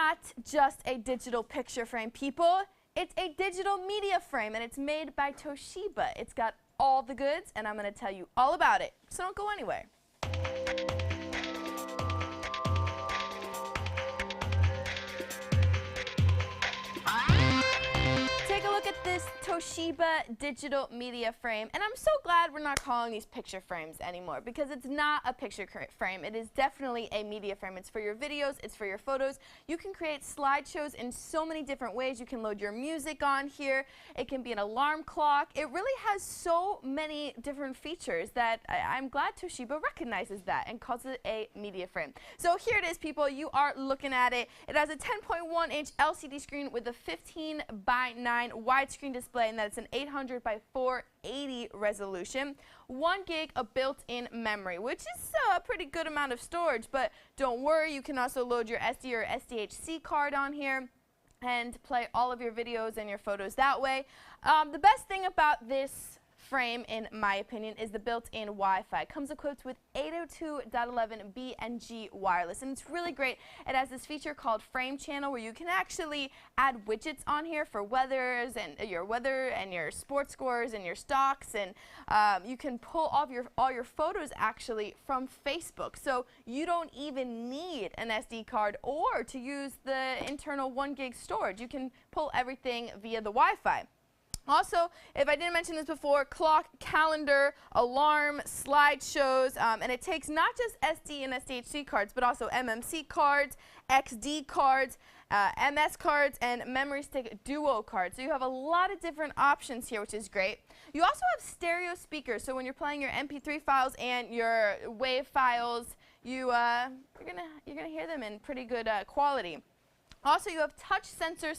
not just a digital picture frame, people. It's a digital media frame, and it's made by Toshiba. It's got all the goods, and I'm going to tell you all about it. So don't go anywhere. Take a look at this Toshiba digital media frame, and I'm so glad we're not calling these picture frames anymore, because it's not a picture frame. It is definitely a media frame. It's for your videos, it's for your photos. You can create slideshows in so many different ways. You can load your music on here. It can be an alarm clock. It really has so many different features that I'm glad Toshiba recognizes that and calls it a media frame. So here it is, people. You are looking at it. It has a 10.1-inch LCD screen with a 15:9 widescreen display, and that's an 800 by 480 resolution. 1 gig of built-in memory, which is a pretty good amount of storage, but don't worry, you can also load your SD or SDHC card on here and play all of your videos and your photos that way. The best thing about this frame, in my opinion, is the built-in Wi-Fi. It comes equipped with 802.11b and G wireless, and it's really great. It has this feature called FrameChannel, where you can actually add widgets on here for weathers and your weather and your sports scores and your stocks, and you can pull all your photos actually from Facebook. So you don't even need an SD card or to use the internal 1 gig storage. You can pull everything via the Wi-Fi. Also, if I didn't mention this before, clock, calendar, alarm, slideshows, and it takes not just SD and SDHC cards, but also MMC cards, XD cards, MS cards, and memory stick duo cards. So you have a lot of different options here, which is great. You also have stereo speakers, so when you're playing your MP3 files and your WAV files, you're gonna hear them in pretty good quality. Also, you have touch sensor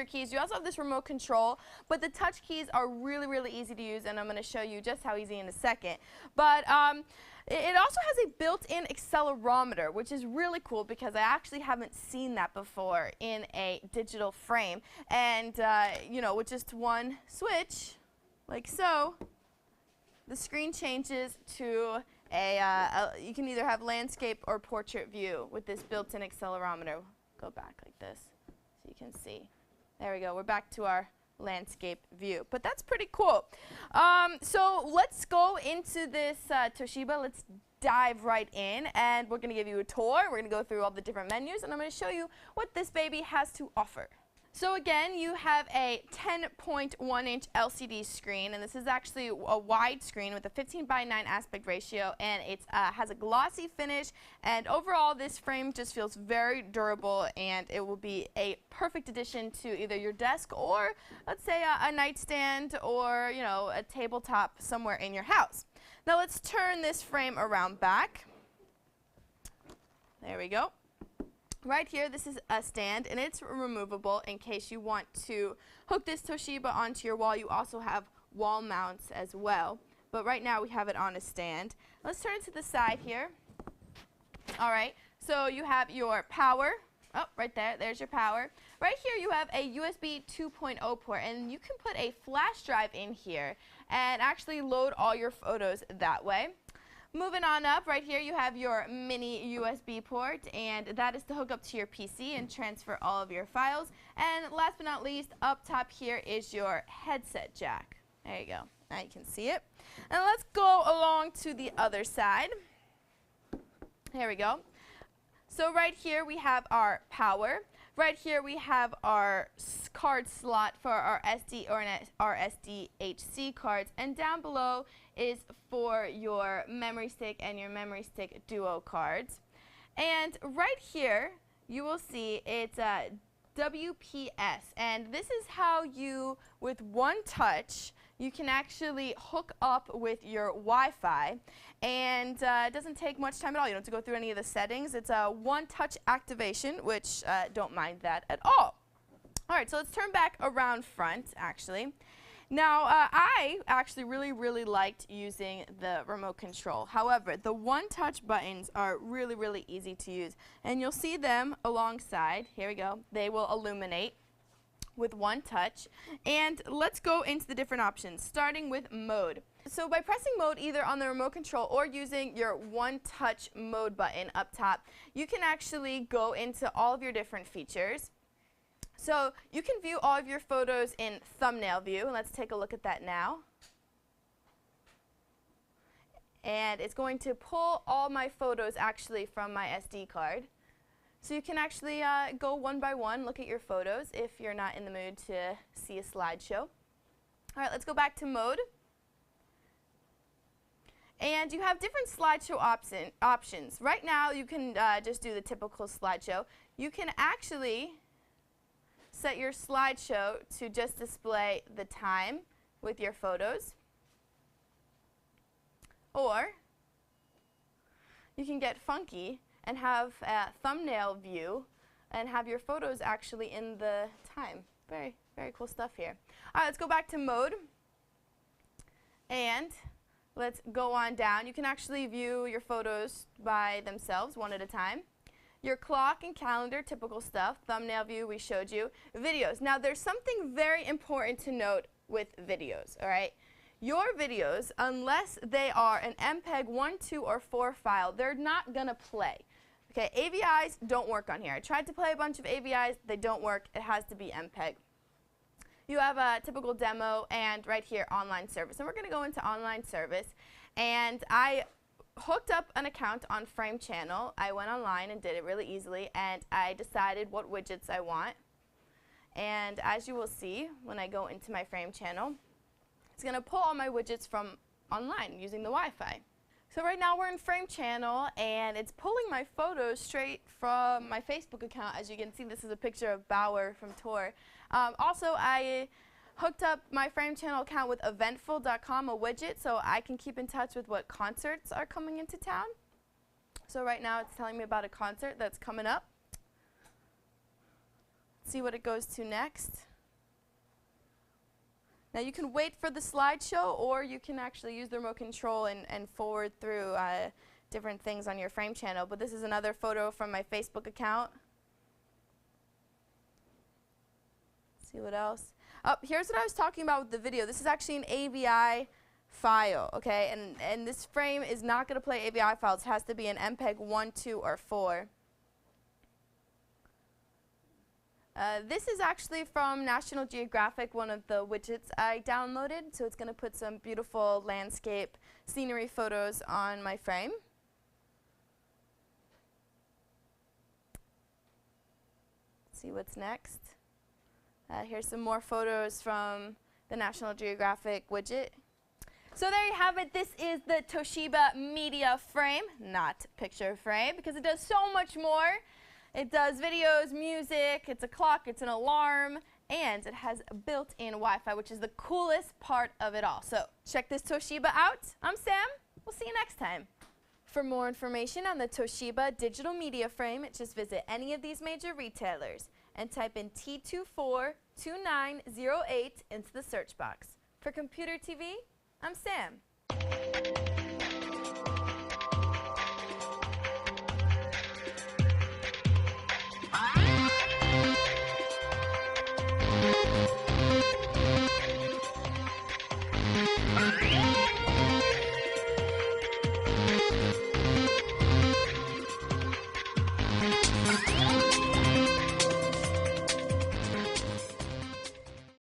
keys. You also have this remote control, but the touch keys are really, really easy to use, and I'm going to show you just how easy in a second. But it also has a built-in accelerometer, which is really cool because I actually haven't seen that before in a digital frame. And you know, with just one switch, like so, the screen changes to you can either have landscape or portrait view with this built-in accelerometer. Go back like this so you can see. There we go. We're back to our landscape view. But that's pretty cool. So let's go into this Toshiba. Let's dive right in, and we're going to give you a tour. We're going to go through all the different menus, and I'm going to show you what this baby has to offer. So again, you have a 10.1-inch LCD screen, and this is actually a wide screen with a 15:9 aspect ratio, and it has a glossy finish, and overall this frame just feels very durable, and it will be a perfect addition to either your desk or, let's say, a nightstand or, you know, a tabletop somewhere in your house. Now let's turn this frame around back. There we go. Right here, this is a stand, and it's removable in case you want to hook this Toshiba onto your wall. You also have wall mounts as well, but right now we have it on a stand. Let's turn it to the side here. All right, so you have your power. Oh, right there, there's your power. Right here you have a USB 2.0 port, and you can put a flash drive in here and actually load all your photos that way. Moving on up, right here you have your mini USB port, and that is to hook up to your PC and transfer all of your files. And last but not least, up top here is your headset jack. There you go. Now you can see it. And let's go along to the other side. Here we go. So right here we have our power. Right here we have our card slot for our SD or our SDHC cards, and down below is for your memory stick and your memory stick duo cards. And right here you will see it's WPS, and this is how you, with one touch, you can actually hook up with your Wi-Fi, and it doesn't take much time at all. You don't have to go through any of the settings. It's a one-touch activation, which don't mind that at all. All right, so let's turn back around front, actually. Now, I actually really liked using the remote control. However, the one-touch buttons are really easy to use, and you'll see them alongside. Here we go. They will illuminate with one touch. And let's go into the different options, starting with mode. So by pressing mode either on the remote control or using your one-touch mode button up top, you can actually go into all of your different features. So you can view all of your photos in thumbnail view, and let's take a look at that now. And it's going to pull all my photos actually from my SD card. So you can actually go one by one, look at your photos if you're not in the mood to see a slideshow. All right, let's go back to mode. And you have different slideshow options. Right now, you can just do the typical slideshow. You can actually set your slideshow to just display the time with your photos. Or you can get funky and have a thumbnail view and have your photos actually in the time. Very, very cool stuff here. All right, let's go back to mode. And let's go on down. You can actually view your photos by themselves, one at a time. Your clock and calendar, typical stuff. Thumbnail view, we showed you. Videos. Now, there's something very important to note with videos, all right? Your videos, unless they are an MPEG 1, 2, or 4 file, they're not going to play. Okay, AVIs don't work on here. I tried to play a bunch of AVIs. They don't work. It has to be MPEG. You have a typical demo and right here, online service. And we're going to go into online service. And I hooked up an account on FrameChannel. I went online and did it really easily. And I decided what widgets I want. And as you will see, when I go into my FrameChannel, it's going to pull all my widgets from online using the Wi-Fi. So right now we're in FrameChannel, and it's pulling my photos straight from my Facebook account. As you can see, this is a picture of Bauer from tour. Also, I hooked up my FrameChannel account with eventful.com, a widget, so I can keep in touch with what concerts are coming into town. So right now it's telling me about a concert that's coming up. Let's see what it goes to next. Now you can wait for the slideshow, or you can actually use the remote control and forward through different things on your FrameChannel. But this is another photo from my Facebook account. Let's see what else. Oh, here's what I was talking about with the video. This is actually an AVI file, okay? And this frame is not going to play AVI files. It has to be an MPEG 1, 2, or 4. This is actually from National Geographic, one of the widgets I downloaded. So it's going to put some beautiful landscape scenery photos on my frame. Let's see what's next. Here's some more photos from the National Geographic widget. So there you have it. This is the Toshiba Media Frame, not picture frame, because it does so much more. It does videos, music, it's a clock, it's an alarm, and it has built-in Wi-Fi, which is the coolest part of it all. So check this Toshiba out. I'm Sam. We'll see you next time. For more information on the Toshiba digital media frame, just visit any of these major retailers and type in T242908 into the search box. For Computer TV, I'm Sam. Yeah.